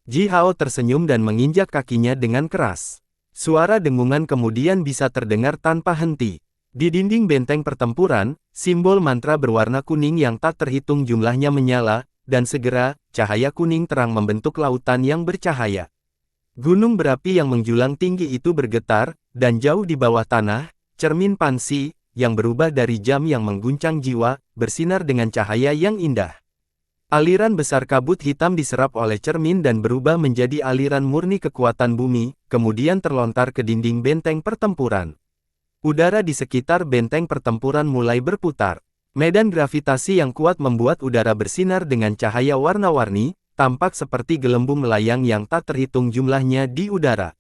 Speaker 1: Ji Hao tersenyum dan menginjak kakinya dengan keras. Suara dengungan kemudian bisa terdengar tanpa henti. Di dinding benteng pertempuran, simbol mantra berwarna kuning yang tak terhitung jumlahnya menyala, dan segera, cahaya kuning terang membentuk lautan yang bercahaya. Gunung berapi yang menjulang tinggi itu bergetar, dan jauh di bawah tanah, cermin pansi, yang berubah dari jam yang mengguncang jiwa, bersinar dengan cahaya yang indah. Aliran besar kabut hitam diserap oleh cermin dan berubah menjadi aliran murni kekuatan bumi, kemudian terlontar ke dinding benteng pertempuran. Udara di sekitar benteng pertempuran mulai berputar. Medan gravitasi yang kuat membuat udara bersinar dengan cahaya warna-warni, tampak seperti gelembung melayang yang tak terhitung jumlahnya di udara.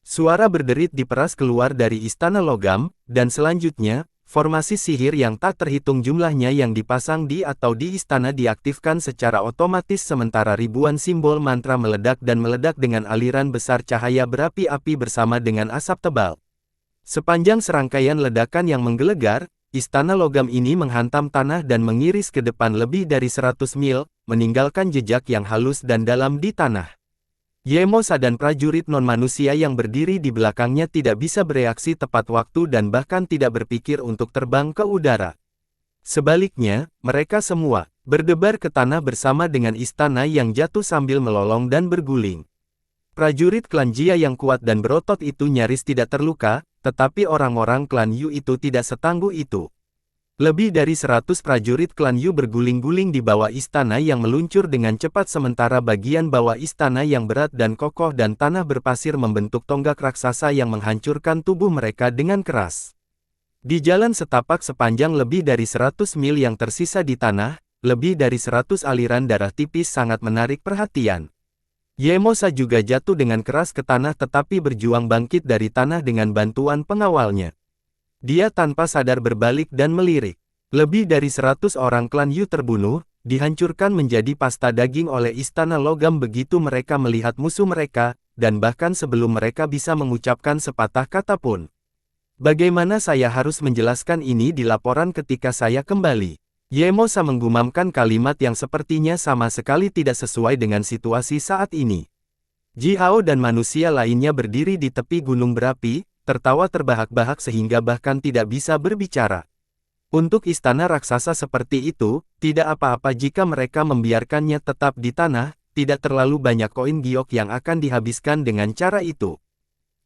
Speaker 1: Suara berderit diperas keluar dari istana logam, dan selanjutnya, formasi sihir yang tak terhitung jumlahnya yang dipasang di atau di istana diaktifkan secara otomatis sementara ribuan simbol mantra meledak dan meledak dengan aliran besar cahaya berapi-api bersama dengan asap tebal. Sepanjang serangkaian ledakan yang menggelegar, istana logam ini menghantam tanah dan mengiris ke depan lebih dari 100 mil, meninggalkan jejak yang halus dan dalam di tanah. Yemosa dan prajurit non-manusia yang berdiri di belakangnya tidak bisa bereaksi tepat waktu dan bahkan tidak berpikir untuk terbang ke udara. Sebaliknya, mereka semua berdebar ke tanah bersama dengan istana yang jatuh sambil melolong dan berguling. Prajurit klan Jia yang kuat dan berotot itu nyaris tidak terluka, tetapi orang-orang klan Yu itu tidak setangguh itu. Lebih dari 100 prajurit klan Yu berguling-guling di bawah istana yang meluncur dengan cepat sementara bagian bawah istana yang berat dan kokoh dan tanah berpasir membentuk tonggak raksasa yang menghancurkan tubuh mereka dengan keras. Di jalan setapak sepanjang lebih dari 100 mil yang tersisa di tanah, lebih dari 100 aliran darah tipis sangat menarik perhatian. Yemosa juga jatuh dengan keras ke tanah tetapi berjuang bangkit dari tanah dengan bantuan pengawalnya. Dia tanpa sadar berbalik dan melirik. Lebih dari 100 orang klan Yu terbunuh, dihancurkan menjadi pasta daging oleh istana logam begitu mereka melihat musuh mereka, dan bahkan sebelum mereka bisa mengucapkan sepatah kata pun. Bagaimana saya harus menjelaskan ini di laporan ketika saya kembali? Yemosa menggumamkan kalimat yang sepertinya sama sekali tidak sesuai dengan situasi saat ini. Ji Hao dan manusia lainnya berdiri di tepi gunung berapi, tertawa terbahak-bahak sehingga bahkan tidak bisa berbicara. Untuk istana raksasa seperti itu, tidak apa-apa jika mereka membiarkannya tetap di tanah, tidak terlalu banyak koin giok yang akan dihabiskan dengan cara itu.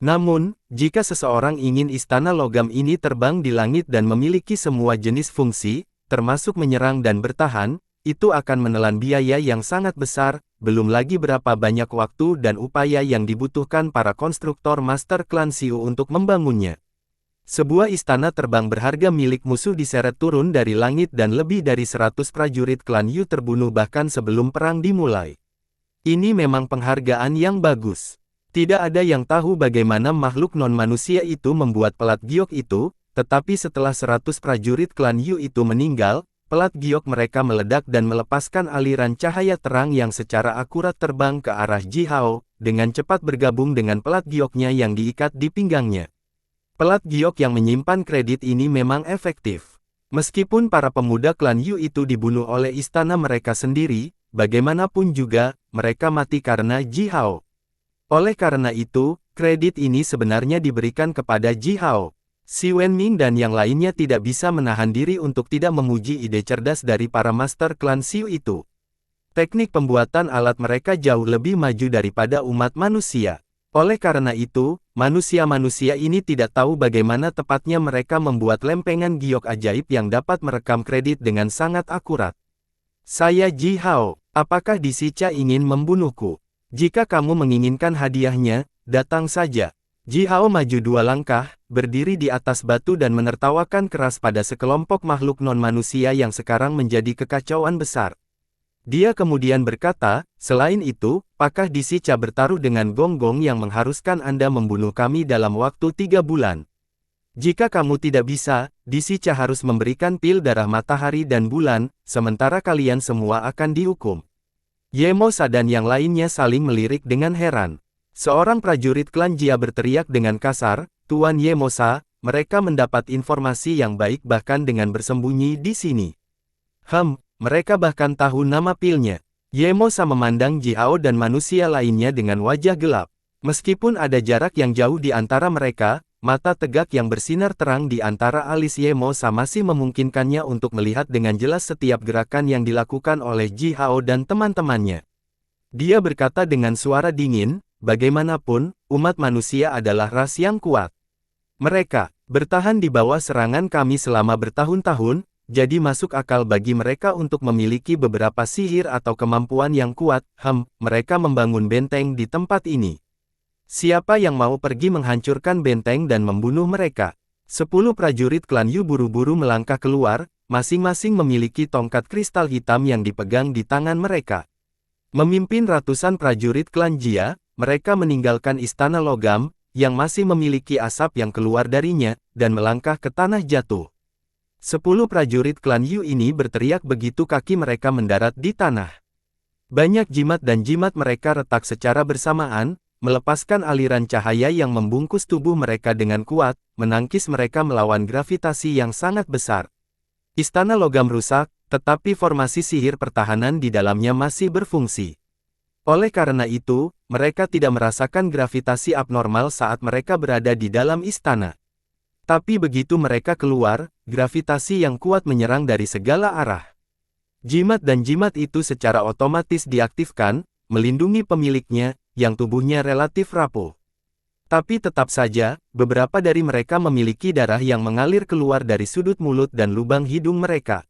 Speaker 1: Namun, jika seseorang ingin istana logam ini terbang di langit dan memiliki semua jenis fungsi, termasuk menyerang dan bertahan, itu akan menelan biaya yang sangat besar, belum lagi berapa banyak waktu dan upaya yang dibutuhkan para konstruktor Master Klan Xiu untuk membangunnya. Sebuah istana terbang berharga milik musuh diseret turun dari langit dan lebih dari 100 prajurit klan Yu terbunuh bahkan sebelum perang dimulai. Ini memang penghargaan yang bagus. Tidak ada yang tahu bagaimana makhluk non-manusia itu membuat pelat giok itu, tetapi setelah 100 prajurit klan Yu itu meninggal, pelat giok mereka meledak dan melepaskan aliran cahaya terang yang secara akurat terbang ke arah Ji Hao, dengan cepat bergabung dengan pelat gioknya yang diikat di pinggangnya. Pelat giok yang menyimpan kredit ini memang efektif. Meskipun para pemuda klan Yu itu dibunuh oleh istana mereka sendiri, bagaimanapun juga, mereka mati karena Ji Hao. Oleh karena itu, kredit ini sebenarnya diberikan kepada Ji Hao. Si Wenming dan yang lainnya tidak bisa menahan diri untuk tidak memuji ide cerdas dari para master klan Xiu itu. Teknik pembuatan alat mereka jauh lebih maju daripada umat manusia. Oleh karena itu, manusia-manusia ini tidak tahu bagaimana tepatnya mereka membuat lempengan giok ajaib yang dapat merekam kredit dengan sangat akurat. Saya Ji Hao, apakah Disica ingin membunuhku? Jika kamu menginginkan hadiahnya, datang saja. Ji Hao maju 2 langkah, berdiri di atas batu dan menertawakan keras pada sekelompok makhluk non-manusia yang sekarang menjadi kekacauan besar. Dia kemudian berkata, selain itu, apakah Disica bertaruh dengan gonggong yang mengharuskan Anda membunuh kami dalam waktu 3 bulan? Jika kamu tidak bisa, Disica harus memberikan pil darah matahari dan bulan, sementara kalian semua akan dihukum. Yemosa dan yang lainnya saling melirik dengan heran. Seorang prajurit klan Jia berteriak dengan kasar, Tuan Yemosa, mereka mendapat informasi yang baik bahkan dengan bersembunyi di sini. Mereka bahkan tahu nama pilnya. Yemosa memandang Ji Hao dan manusia lainnya dengan wajah gelap. Meskipun ada jarak yang jauh di antara mereka, mata tegak yang bersinar terang di antara alis Yemosa masih memungkinkannya untuk melihat dengan jelas setiap gerakan yang dilakukan oleh Ji Hao dan teman-temannya. Dia berkata dengan suara dingin, bagaimanapun, umat manusia adalah ras yang kuat. Mereka bertahan di bawah serangan kami selama bertahun-tahun, jadi masuk akal bagi mereka untuk memiliki beberapa sihir atau kemampuan yang kuat. Mereka membangun benteng di tempat ini. Siapa yang mau pergi menghancurkan benteng dan membunuh mereka? 10 prajurit klan Yu buru-buru melangkah keluar, masing-masing memiliki tongkat kristal hitam yang dipegang di tangan mereka. Memimpin ratusan prajurit klan Jia, mereka meninggalkan istana logam, yang masih memiliki asap yang keluar darinya, dan melangkah ke tanah jatuh. 10 prajurit klan Yu ini berteriak begitu kaki mereka mendarat di tanah. Banyak jimat dan jimat mereka retak secara bersamaan, melepaskan aliran cahaya yang membungkus tubuh mereka dengan kuat, menangkis mereka melawan gravitasi yang sangat besar. Istana logam rusak, tetapi formasi sihir pertahanan di dalamnya masih berfungsi. Oleh karena itu, mereka tidak merasakan gravitasi abnormal saat mereka berada di dalam istana. Tapi begitu mereka keluar, gravitasi yang kuat menyerang dari segala arah. Jimat dan jimat itu secara otomatis diaktifkan, melindungi pemiliknya, yang tubuhnya relatif rapuh. Tapi tetap saja, beberapa dari mereka memiliki darah yang mengalir keluar dari sudut mulut dan lubang hidung mereka.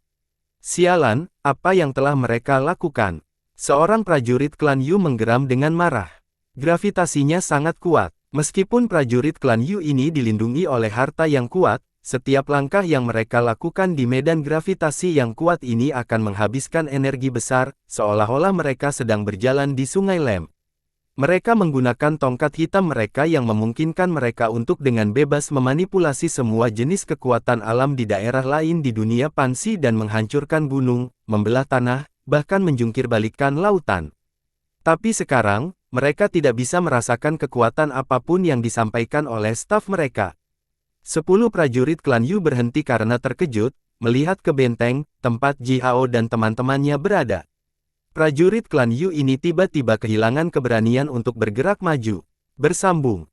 Speaker 1: Sialan, apa yang telah mereka lakukan? Seorang prajurit klan Yu menggeram dengan marah. Gravitasinya sangat kuat. Meskipun prajurit klan Yu ini dilindungi oleh harta yang kuat, setiap langkah yang mereka lakukan di medan gravitasi yang kuat ini akan menghabiskan energi besar, seolah-olah mereka sedang berjalan di Sungai Lem. Mereka menggunakan tongkat hitam mereka yang memungkinkan mereka untuk dengan bebas memanipulasi semua jenis kekuatan alam di daerah lain di dunia Pansi dan menghancurkan gunung, membelah tanah, bahkan menjungkirbalikkan lautan. Tapi sekarang, mereka tidak bisa merasakan kekuatan apapun yang disampaikan oleh staf mereka. 10 prajurit klan Yu berhenti karena terkejut, melihat ke benteng, tempat Ji Hao dan teman-temannya berada. Prajurit klan Yu ini tiba-tiba kehilangan keberanian untuk bergerak maju. Bersambung.